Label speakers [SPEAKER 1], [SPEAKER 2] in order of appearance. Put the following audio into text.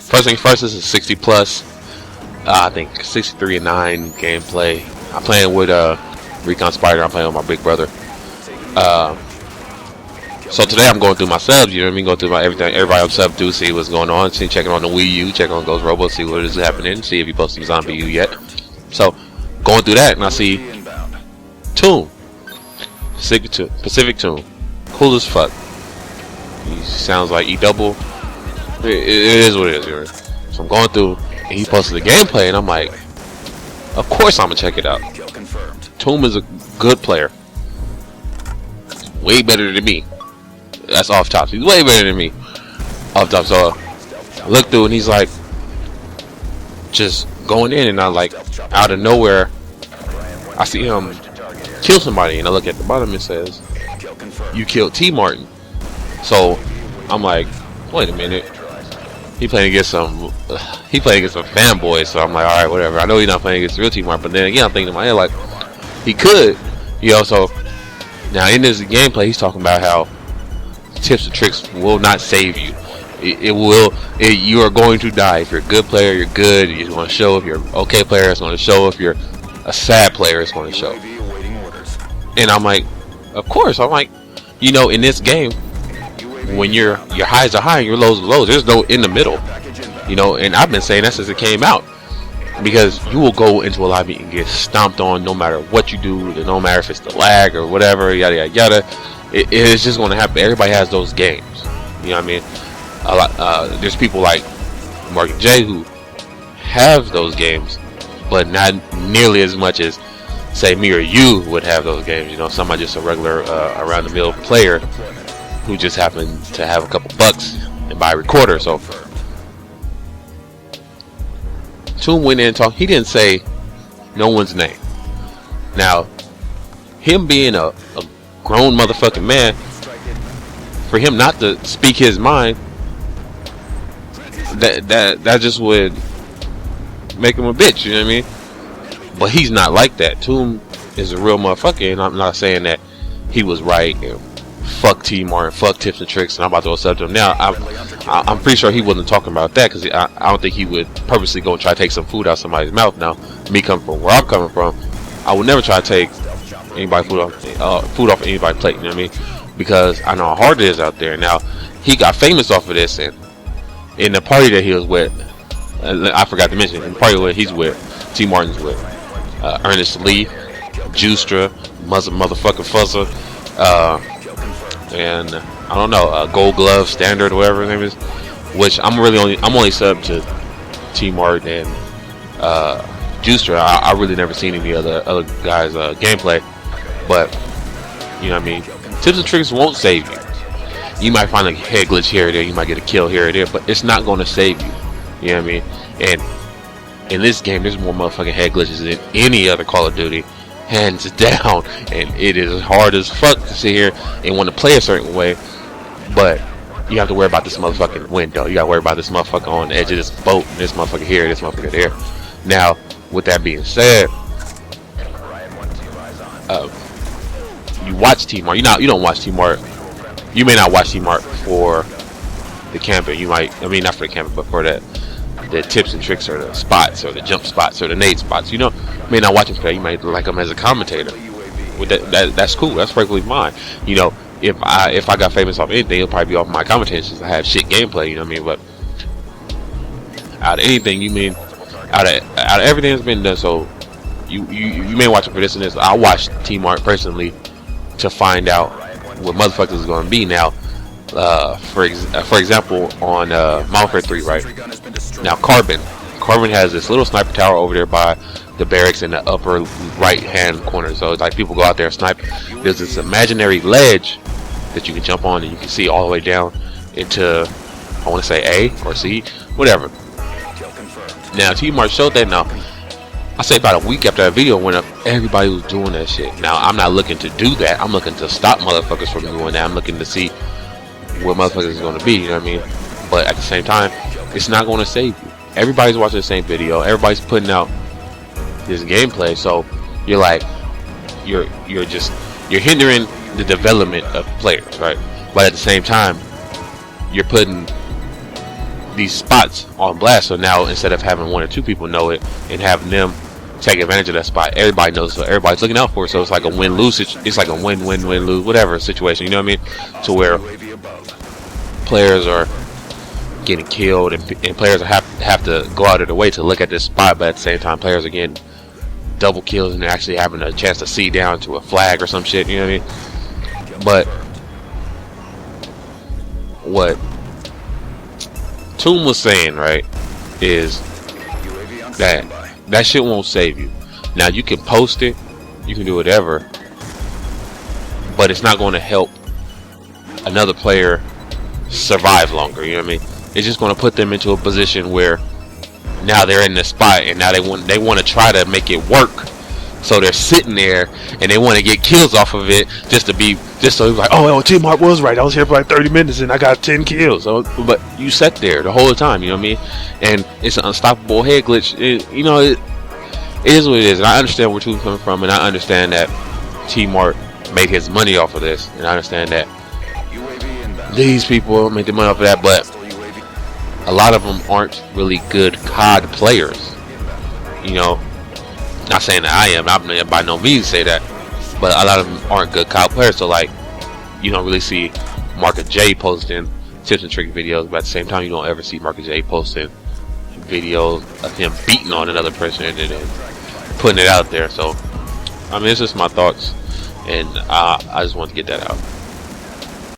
[SPEAKER 1] First thing first, this is 60 plus. I think 63-9 gameplay. I'm playing with Recon Spider. I'm playing with my big brother. So today I'm going through my subs. You know what I mean? Going through my everything. Everybody I'm sub to, see what's going on. See, checking on the Wii U, checking on Ghost Robo, see what is happening. See if he posted Zombie U yet. So going through that, and I see TMartn, Pacific TMartn, cool as fuck. He sounds like E double. It is what it is. You know? So I'm going through, and he posted the gameplay, and I'm like, of course I'm gonna check it out. TMartn is a good player, way better than me. That's off top. He's way better than me. Off top. So I look through, and he's like, just going in, and I like, out of nowhere, I see him kill somebody, and I look at the bottom, it says, "You killed TMartn." So I'm like, wait a minute. He playing against some fanboys. So I'm like, all right, whatever. I know he's not playing against real TMartn, but then again, I'm thinking in my head like, he could, you know. So now in this gameplay, he's talking about how tips and tricks will not save you. You are going to die. If you're a good player, you're good. You're going to show. If you're an okay player, it's going to show. If you're a sad player, it's going to show. And I'm like, of course. I'm like, you know, in this game, when your highs are high and your lows are lows, there's no in the middle. You know, and I've been saying that since it came out, because you will go into a lobby and get stomped on no matter what you do. No matter if it's the lag or whatever, yada yada yada. It's just going to happen. Everybody has those games. You know what I mean? A lot. There's people like Mark and Jay who have those games, but not nearly as much as, say, me or you would have those games. You know, somebody just a regular around the mill player who just happened to have a couple bucks and buy a recorder. So TMartn went in and talked. He didn't say no one's name. Now, him being a grown motherfucking man, for him not to speak his mind, that just would make him a bitch. You know what I mean? But he's not like that. TMartn is a real motherfucker, and I'm not saying that he was right. And fuck TMartn, fuck tips and tricks, and I'm about to go sub to him. Now, I'm pretty sure he wasn't talking about that, because I don't think he would purposely go and try to take some food out somebody's mouth. Now, me coming from where I'm coming from, I would never try to take anybody food off anybody's plate. You know what I mean? Because I know how hard it is out there. Now, he got famous off of this, and in the party that he was with, I forgot to mention, in the party where he's with, TMartn's with Ernest Lee, Justra, motherfucking Fuzzer, and I don't know, Gold Glove Standard, whatever his name is. Which I'm only sub to TMartn and Justra. I really never seen any other guys' gameplay, but you know what I mean. Tips and tricks won't save you. You might find a head glitch here or there. You might get a kill here or there, but it's not going to save you. You know what I mean? And in this game, there's more motherfucking head glitches than any other Call of Duty, hands down. And it is hard as fuck to sit here and want to play a certain way, but you have to worry about this motherfucking window. You got to worry about this motherfucker on the edge of this boat, and this motherfucker here, this motherfucker there. Now, with that being said, you watch TMartn. You don't watch TMartn. You may not watch TMartn for the camping. You might, I mean, not for the camping, but for the tips and tricks, or the spots, or the jump spots, or the nade spots. You know, you may not watch him for that. You might like him as a commentator. With that's cool. That's perfectly fine. You know, if I got famous off anything, it'll probably be off my commentating, since I have shit gameplay. You know what I mean? But out of anything, you mean out of everything that's been done, so you may watch it for this and this. I watched TMartn personally to find out what motherfuckers is going to be. Now, for example, on Modern Warfare 3, right now, Carbon has this little sniper tower over there by the barracks in the upper right hand corner. So it's like people go out there and snipe. There's this imaginary ledge that you can jump on, and you can see all the way down into, I want to say A or C, whatever. Now, TMartn showed that. Now, I say about a week after that video went up, everybody was doing that shit. Now, I'm not looking to do that. I'm looking to stop motherfuckers from doing that. I'm looking to see what motherfuckers is going to be. You know what I mean? But at the same time, it's not going to save you. Everybody's watching the same video. Everybody's putting out this gameplay. So you're like, you're hindering the development of players, right? But at the same time, you're putting these spots on blast. So now instead of having 1 or 2 people know it and having them take advantage of that spot, everybody knows, so everybody's looking out for it. So it's like a win-lose. It's like a win-win-win-lose, whatever situation. You know what I mean? To where players are getting killed and players have to go out of their way to look at this spot, but at the same time, players are getting double kills and they're actually having a chance to see down to a flag or some shit. You know what I mean? But what TomB was saying, right, is that shit won't save you. Now you can post it, you can do whatever, but it's not going to help another player survive longer. You know what I mean? It's just going to put them into a position where now they're in the spot and now they want to try to make it work. So they're sitting there and they want to get kills off of it just so it's like, oh, TMartn was right. I was here for like 30 minutes and I got 10 kills. So, but you sat there the whole time, you know what I mean? And it's an unstoppable head glitch. It is what it is. And I understand where TomB's coming from, and I understand that TMartn made his money off of this, and I understand that these people make the money off of that, but a lot of them aren't really good COD players. You know, not saying that I am. I'm by no means say that, but a lot of them aren't good COD players. So like, you don't really see Marcus J posting tips and trick videos, but at the same time, you don't ever see Marcus J posting videos of him beating on another person and then putting it out there. So I mean, it's just my thoughts, and I just want to get that out.